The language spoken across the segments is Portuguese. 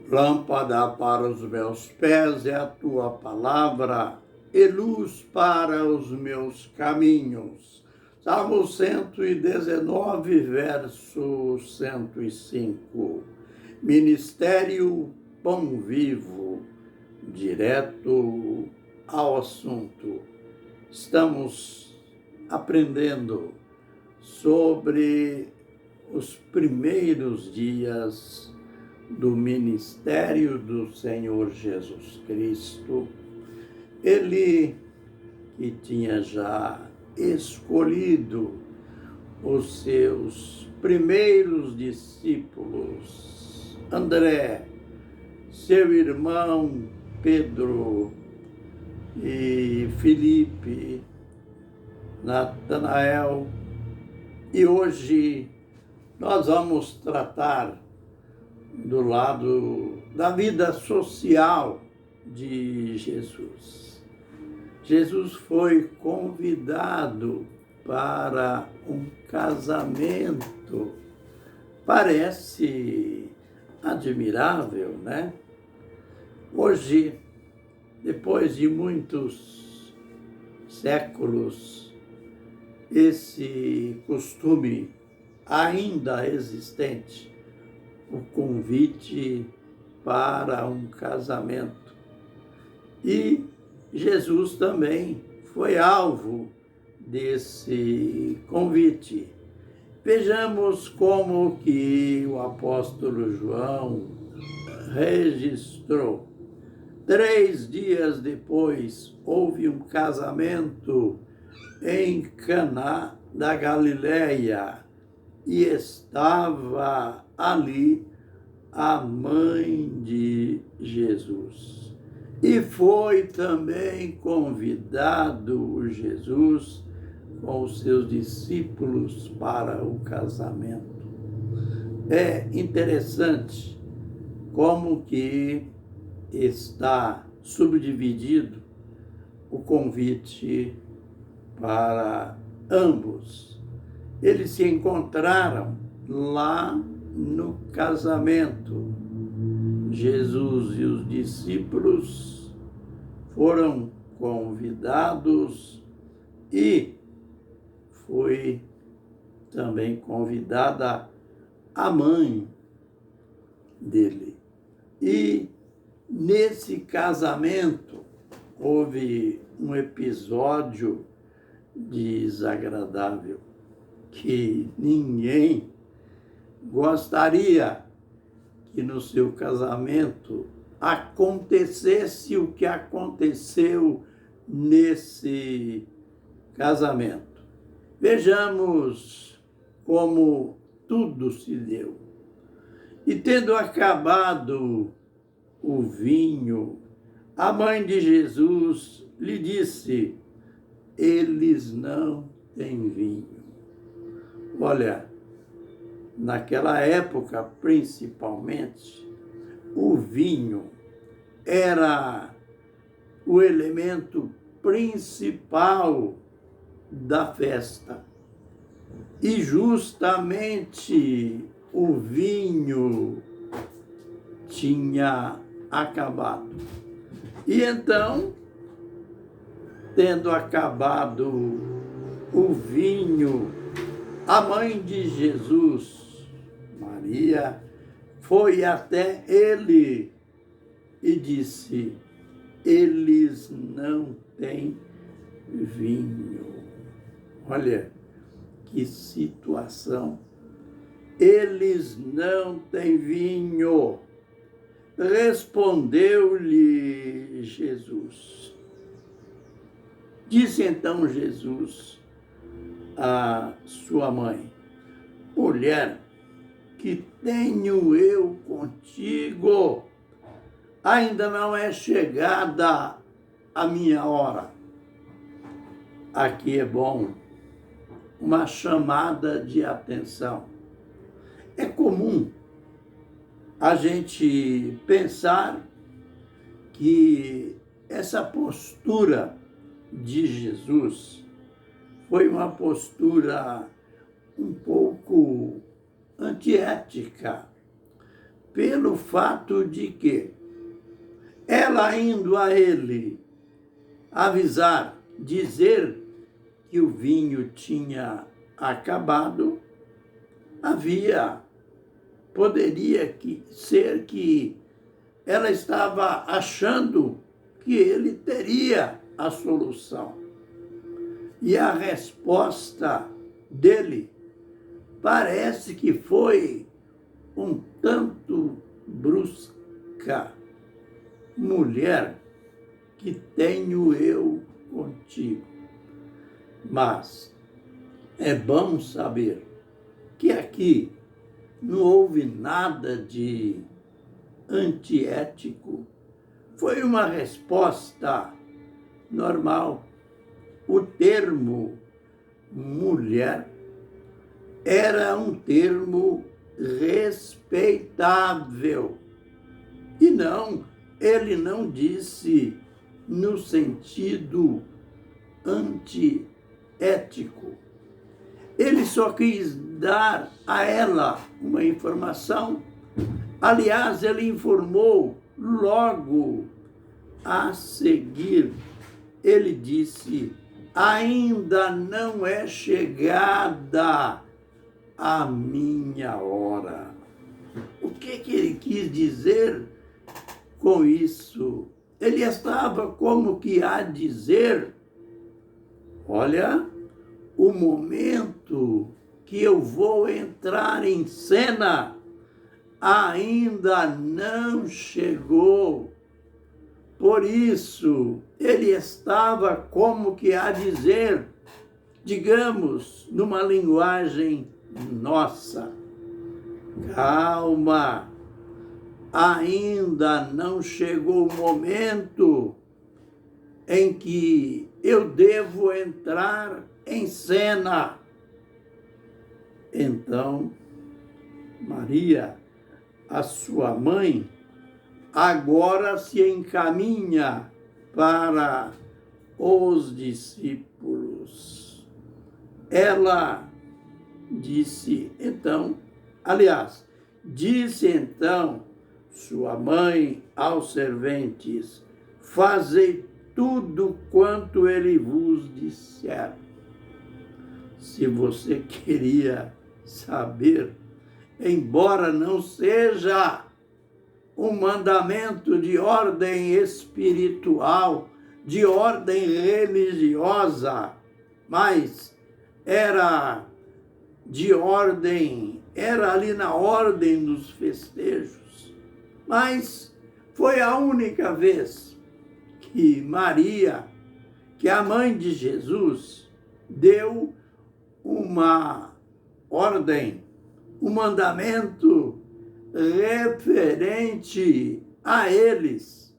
Lâmpada para os meus pés é a tua palavra e luz para os meus caminhos. Salmo 119, verso 105. Ministério Pão Vivo, direto ao assunto. Estamos aprendendo sobre os primeiros dias do ministério do Senhor Jesus Cristo. Ele que tinha já escolhido os seus primeiros discípulos, André, seu irmão Pedro e Filipe, Natanael, e hoje nós vamos tratar do lado da vida social de Jesus. Jesus foi convidado para um casamento. Parece admirável, né? Hoje, depois de muitos séculos, esse costume ainda existente, o convite para um casamento. E Jesus também foi alvo desse convite. Vejamos como que o apóstolo João registrou. 3 dias depois, houve um casamento em Caná da Galileia e estava ali a mãe de Jesus. E foi também convidado Jesus com os seus discípulos para o casamento. É interessante como que está subdividido o convite para ambos. Eles se encontraram lá no casamento. Jesus e os discípulos foram convidados e foi também convidada a mãe dele. E nesse casamento houve um episódio desagradável que ninguém gostaria que no seu casamento acontecesse o que aconteceu nesse casamento. Vejamos como tudo se deu. E tendo acabado o vinho, a mãe de Jesus lhe disse: eles não têm vinho. Olha, naquela época, principalmente, o vinho era o elemento principal da festa. E justamente o vinho tinha acabado. E então, tendo acabado o vinho, a mãe de Jesus, Maria, foi até ele e disse: eles não têm vinho. Olha que situação. Eles não têm vinho. Respondeu-lhe Jesus. Disse então Jesus a sua mãe: mulher, que tenho eu contigo? Ainda não é chegada a minha hora. Aqui é bom uma chamada de atenção. É comum a gente pensar que essa postura de Jesus foi uma postura um pouco antiética, pelo fato de que ela indo a ele avisar, dizer que o vinho tinha acabado, poderia ser que ela estava achando que ele teria a solução. E a resposta dele parece que foi um tanto brusca. Mulher, que tenho eu contigo? Mas é bom saber que aqui não houve nada de antiético. Foi uma resposta normal. O termo mulher era um termo respeitável. E ele não disse no sentido antiético. Ele só quis dar a ela uma informação. Aliás, ele informou logo a seguir. Ele disse: ainda não é chegada a minha hora. O que ele quis dizer com isso? Ele estava como que a dizer: olha, o momento que eu vou entrar em cena ainda não chegou. Por isso, ele estava como que a dizer, digamos, numa linguagem nossa: calma, ainda não chegou o momento em que eu devo entrar em cena. Então, Maria, a sua mãe, agora se encaminha para os discípulos. Ela disse então sua mãe aos serventes: fazei tudo quanto ele vos disser. Se você queria saber, embora não seja um mandamento de ordem espiritual, de ordem religiosa, mas era ali na ordem dos festejos. Mas foi a única vez que Maria, que é a mãe de Jesus, deu uma ordem, um mandamento referente a eles,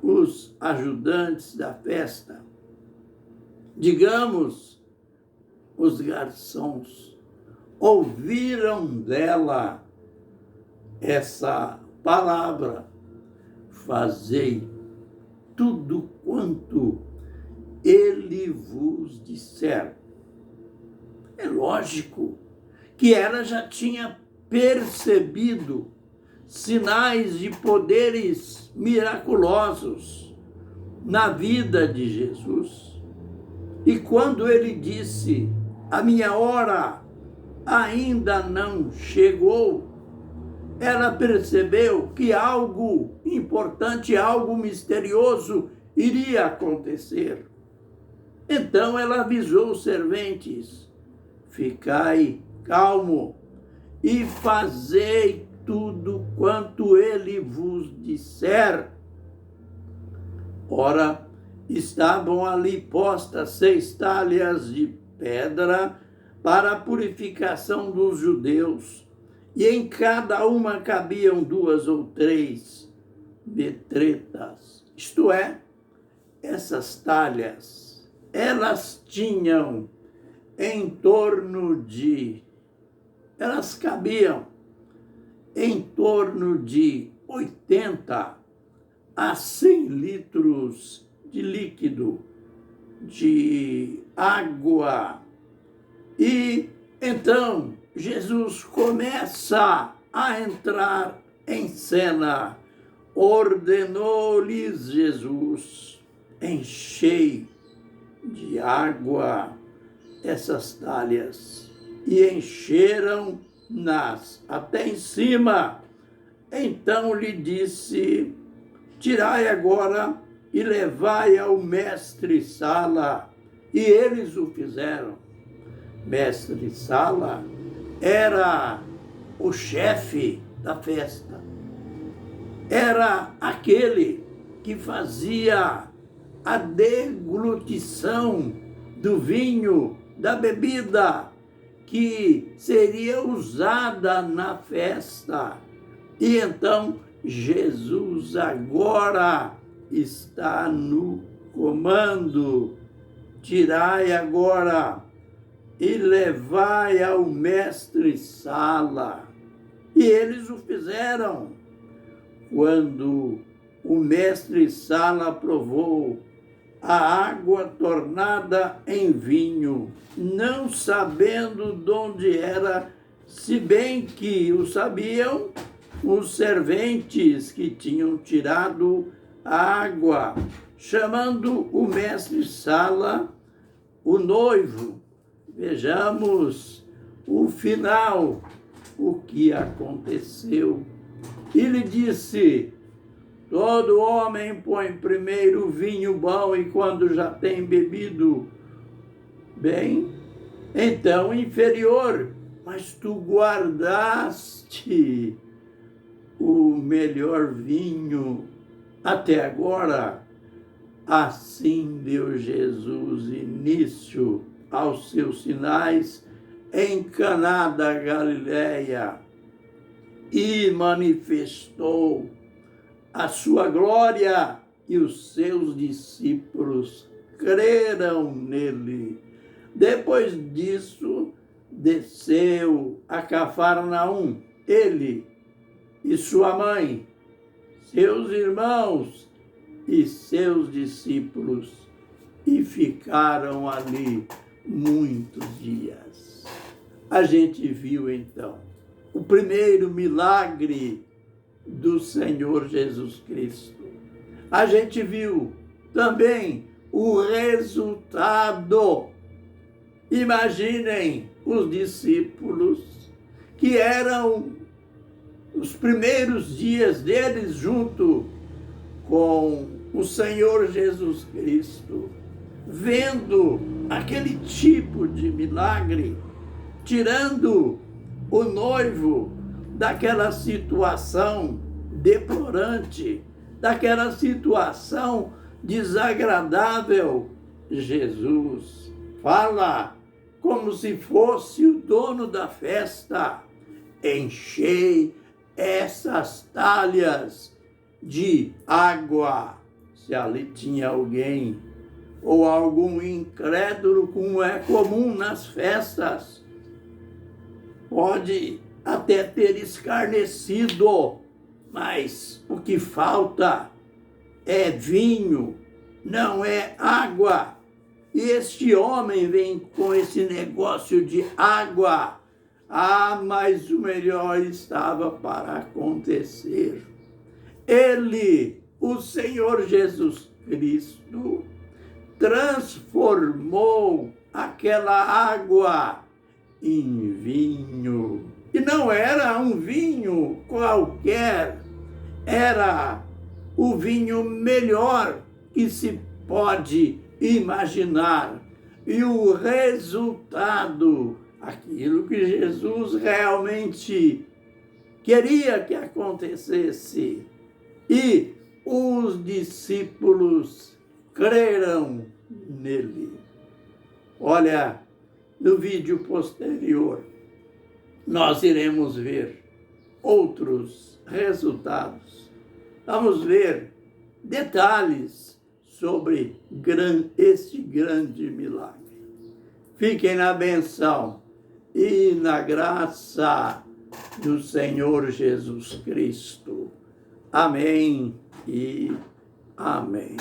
os ajudantes da festa. Digamos, os garçons ouviram dela essa palavra: fazei tudo quanto ele vos disser. É lógico que ela já tinha percebido sinais de poderes miraculosos na vida de Jesus. E quando ele disse: a minha hora ainda não chegou, ela percebeu que algo importante, algo misterioso iria acontecer. Então ela avisou os serventes: ficai calmo e fazei tudo quanto ele vos disser. Ora, estavam ali postas 6 talhas de pedra para a purificação dos judeus, e em cada uma cabiam 2 ou 3 metretas. Isto é, essas talhas, elas tinham elas cabiam em torno de 80 a 100 litros de líquido, de água. E então Jesus começa a entrar em cena, ordenou-lhes Jesus: enchei de água essas talhas. E encheram-nas até em cima. Então lhe disse: tirai agora e levai ao mestre-sala. E eles o fizeram. Mestre-sala era o chefe da festa. Era aquele que fazia a deglutição do vinho, da bebida que seria usada na festa. E então Jesus agora está no comando. Tirai agora e levai ao mestre-sala. E eles o fizeram. Quando o mestre-sala provou a água tornada em vinho, não sabendo de onde era, se bem que o sabiam os serventes que tinham tirado a água, chamando o mestre-sala, o noivo. Vejamos o final, o que aconteceu. E lhe disse: todo homem põe primeiro o vinho bom, e quando já tem bebido bem, então inferior. Mas tu guardaste o melhor vinho até agora. Assim deu Jesus início aos seus sinais em Caná da Galileia e manifestou a sua glória, e os seus discípulos creram nele. Depois disso, desceu a Cafarnaum, ele e sua mãe, seus irmãos e seus discípulos, e ficaram ali muitos dias. A gente viu então o primeiro milagre do Senhor Jesus Cristo. A gente viu também o resultado. Imaginem os discípulos, que eram os primeiros dias deles junto com o Senhor Jesus Cristo, vendo aquele tipo de milagre, tirando o noivo daquela situação deplorante, daquela situação desagradável. Jesus fala como se fosse o dono da festa: enchei essas talhas de água. Se ali tinha alguém ou algum incrédulo, como é comum nas festas, pode até ter escarnecido, mas o que falta é vinho, não é água. E este homem vem com esse negócio de água. Mas o melhor estava para acontecer. Ele, o Senhor Jesus Cristo, transformou aquela água em vinho. E não era um vinho qualquer, era o vinho melhor que se pode imaginar. E o resultado, aquilo que Jesus realmente queria que acontecesse. E os discípulos creram nele. Olha, no vídeo posterior, nós iremos ver outros resultados. Vamos ver detalhes sobre este grande milagre. Fiquem na benção e na graça do Senhor Jesus Cristo. Amém e amém.